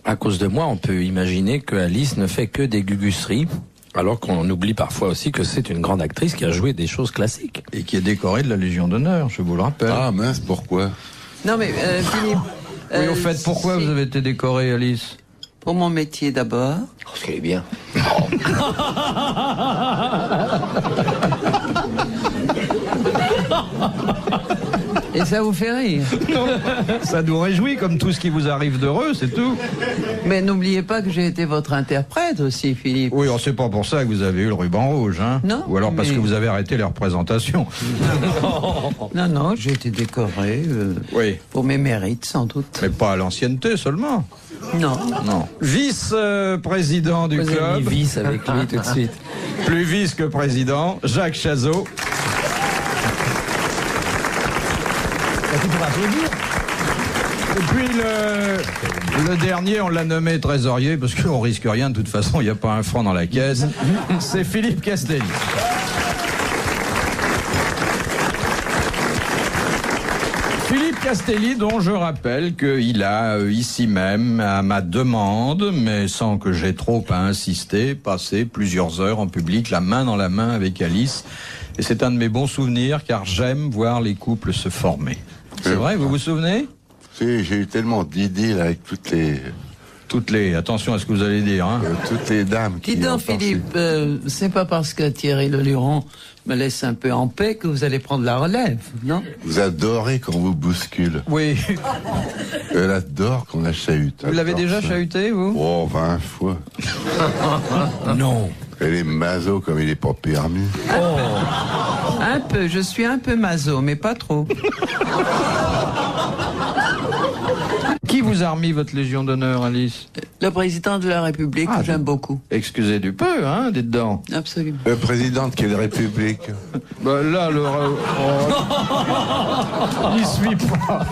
À cause de moi, on peut imaginer que Alice ne fait que des gugusseries, alors qu'on oublie parfois aussi que c'est une grande actrice qui a joué des choses classiques. Et qui est décorée de la Légion d'honneur, je vous le rappelle. Ah mince, pourquoi? Non mais Philippe... Oui, au fait, pourquoi vous avez été décorée, Alice? Pour mon métier d'abord. Parce qu'elle est bien. Et ça vous fait rire. Ça nous réjouit, comme tout ce qui vous arrive d'heureux, c'est tout. Mais n'oubliez pas que j'ai été votre interprète aussi, Philippe. Oui, c'est pas pour ça que vous avez eu le ruban rouge, hein? Non. Ou alors parce mais... que vous avez arrêté les représentations. Non, j'ai été décoré Oui. pour mes mérites, sans doute. Mais pas à l'ancienneté seulement. Non. Non. Vice-président du Vous avez club. mis vice avec lui tout de suite. Plus vice que président, Jacques Chazot. Et puis le dernier, on l'a nommé trésorier, parce qu'on risque rien, de toute façon, il n'y a pas un franc dans la caisse. C'est Philippe Castelli. Philippe Castelli, dont je rappelle qu'il a, ici même, à ma demande, mais sans que j'aie trop à insister, passé plusieurs heures en public, la main dans la main avec Alice. Et c'est un de mes bons souvenirs, car j'aime voir les couples se former. C'est vrai, vous vous souvenez? Si, j'ai eu tellement d'idées là, avec toutes les... Attention à ce que vous allez dire, hein. toutes les dames qui... Dis donc, Philippe, c'est pas parce que Thierry Leluron me laisse un peu en paix que vous allez prendre la relève, non? Vous adorez quand on vous bouscule. Oui. Elle adore qu'on la chahute. Vous l'avez Adore déjà ça. chahuté, vous? Oh, 20 fois. Non. Elle est maso comme il est pas permis. Un peu, je suis un peu maso, mais pas trop. Qui vous a remis votre Légion d'honneur, Alice? Le président de la République, que j'aime beaucoup. Excusez du peu, hein, dites-donc. Absolument. Le président de quelle république? Bah là, il suit pas.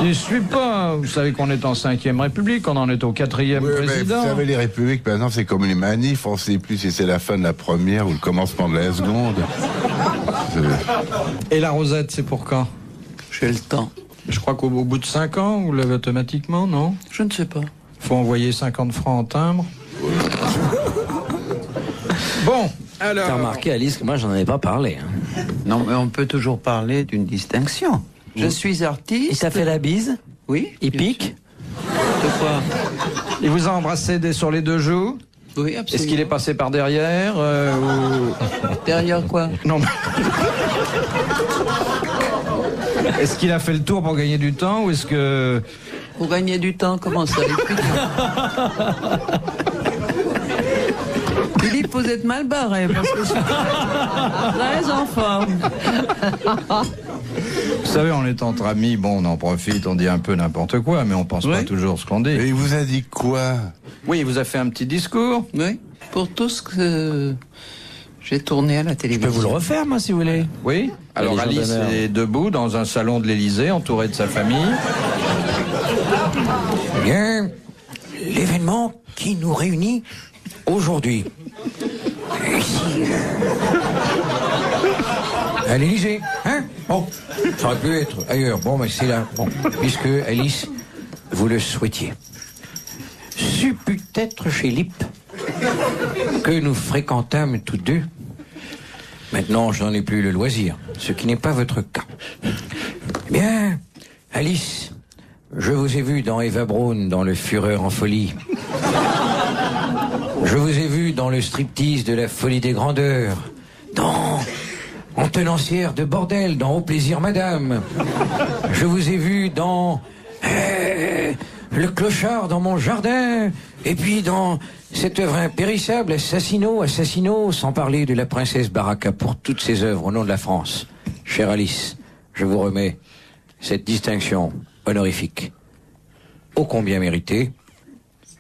Il suit pas. Vous savez qu'on est en 5e République, on en est au 4e Oui, mais président. vous savez, les républiques, maintenant, c'est comme les manifs. On ne sait plus si c'est la fin de la première ou le commencement de la seconde. Et la Rosette, c'est pour quand? J'ai le temps. Je crois qu'au bout de 5 ans, vous l'avez automatiquement, non? Je ne sais pas. Faut envoyer 50 francs en timbre. Bon, alors... T'as remarqué, Alice, que moi, j'en avais pas parlé. Hein. Non, mais on peut toujours parler d'une distinction. Je suis artiste. Il t'a fait la bise? Oui. Il bien pique? sûr. De quoi? Il vous a embrassé sur les 2 joues? Oui, absolument. Est-ce qu'il est passé par derrière ou... Derrière quoi? Non. Est-ce qu'il a fait le tour pour gagner du temps ou est-ce que... Pour gagner du temps, comment ça? Philippe, vous êtes mal barré parce que je suis très en forme. Vous savez, on est entre amis, bon, on en profite, on dit un peu n'importe quoi, mais on pense pas toujours ce qu'on dit. Et il vous a dit quoi? Oui, il vous a fait un petit discours. Oui, pour tout ce que j'ai tourné à la Je télévision. peux vous le refaire, moi, si vous voulez. Oui. Alors Légion Alice d'honneur. est debout dans un salon de l'Élysée, entouré de sa famille. Bien, l'événement qui nous réunit aujourd'hui. Ici. À l'Élysée, hein? Bon, ça aurait pu être ailleurs. Bon, mais c'est là. Bon, puisque Alice, vous le souhaitiez. C'eût pu être chez Lip que nous fréquentâmes tous deux. Maintenant, je n'en ai plus le loisir, ce qui n'est pas votre cas. Eh bien, Alice, je vous ai vu dans Eva Braun, dans Le Fureur en folie. Je vous ai vu dans le striptease de la folie des grandeurs. Dans En tenancière de bordel, dans Au plaisir madame. Je vous ai vu dans Le clochard dans mon jardin. Et puis dans cette œuvre impérissable, Assassino, sans parler de la princesse Baraka pour toutes ses œuvres au nom de la France. Chère Alice, je vous remets cette distinction honorifique, ô combien méritée.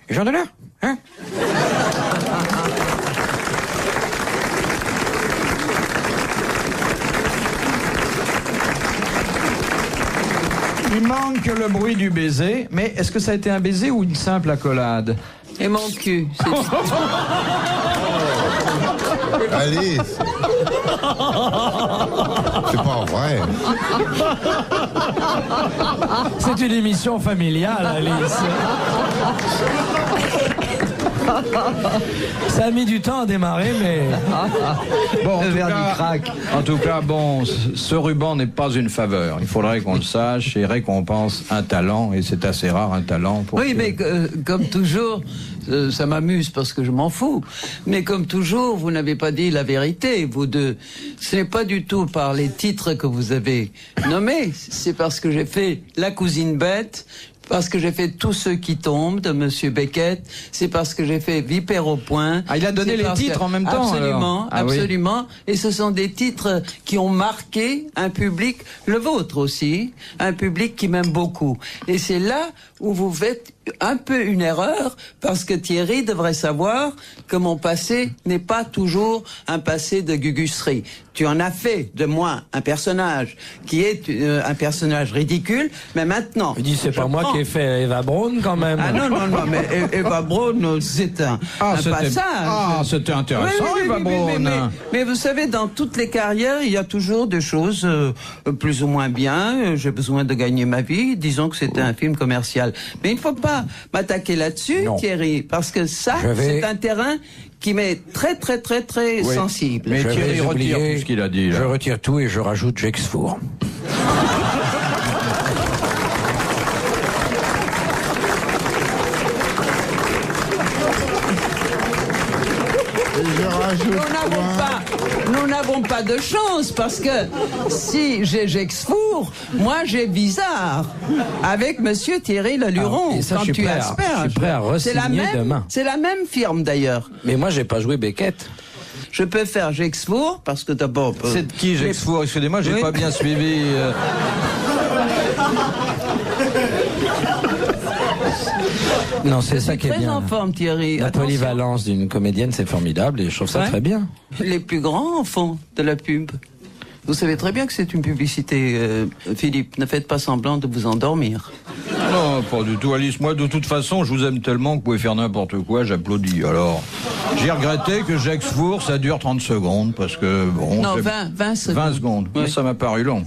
Jean d'honneur, hein? Il manque le bruit du baiser, mais est-ce que ça a été un baiser ou une simple accolade? Et mon cul. Alice, c'est pas vrai. C'est une émission familiale, Alice. Ça a mis du temps à démarrer, mais... Bon, Le verre du crack. en tout cas, bon, ce ruban n'est pas une faveur. Il faudrait qu'on le sache et récompense un talent, et c'est assez rare un talent. Pour Oui, que- mais comme toujours, ça m'amuse parce que je m'en fous. Mais comme toujours, vous n'avez pas dit la vérité, vous deux. Ce n'est pas du tout par les titres que vous avez nommés, c'est parce que j'ai fait La cousine bête, parce que j'ai fait Tous ceux qui tombent de Monsieur Beckett, c'est parce que j'ai fait Vipère au point. Ah, il a donné c'est les parce titres que- en même temps, Absolument, alors. Ah oui. absolument. Et ce sont des titres qui ont marqué un public, le vôtre aussi, un public qui m'aime beaucoup. Et c'est là où vous faites un peu une erreur, parce que Thierry devrait savoir que mon passé n'est pas toujours un passé de gugusserie. Tu en as fait de moi un personnage qui est un personnage ridicule, mais maintenant... Il dit, c'est pas moi qui ai fait Eva Braun, quand même. Ah non, mais Eva Braun, c'est un passage. C'était intéressant, Oui, Eva Braun. mais vous savez, dans toutes les carrières, il y a toujours des choses plus ou moins bien. J'ai besoin de gagner ma vie. Disons que c'était un film commercial. Mais il ne faut pas m'attaquer là-dessus, Non. Thierry, parce que ça, Je vais- c'est un terrain qui m'est très, très, très, très Oui. sensible. Mais Je Thierry vais retire oublier- tout ce qu'il a dit, là. Je retire tout et je rajoute Gexfour. Je rajoute Nous n'avons pas de chance, parce que si j'ai Gexfour, moi j'ai Bizarre, avec Monsieur Thierry Leluron. Ah, et ça, quand je suis tu prêt à- asperges. je suis prêt à C'est la re-signer même- demain. C'est la même firme d'ailleurs. Mais moi, j'ai pas joué Beckett. Je peux faire Gexfour, parce que d'abord... C'est de qui, Gexfour? Excusez-moi, j'ai Oui. pas bien suivi. Non, c'est ça qui est Très bien. en forme, Thierry. La Attention. polyvalence d'une comédienne, c'est formidable et je trouve ça Ouais. très bien. Les plus grands enfants de la pub. Vous savez très bien que c'est une publicité, Philippe. Ne faites pas semblant de vous endormir. Non, pas du tout, Alice. Moi, de toute façon, je vous aime tellement que vous pouvez faire n'importe quoi, j'applaudis. Alors, j'ai regretté que Gexfour, ça dure 30 secondes, parce que, bon... Non, c'est- 20 secondes. 20 secondes. Oui. Mais ça m'a paru long.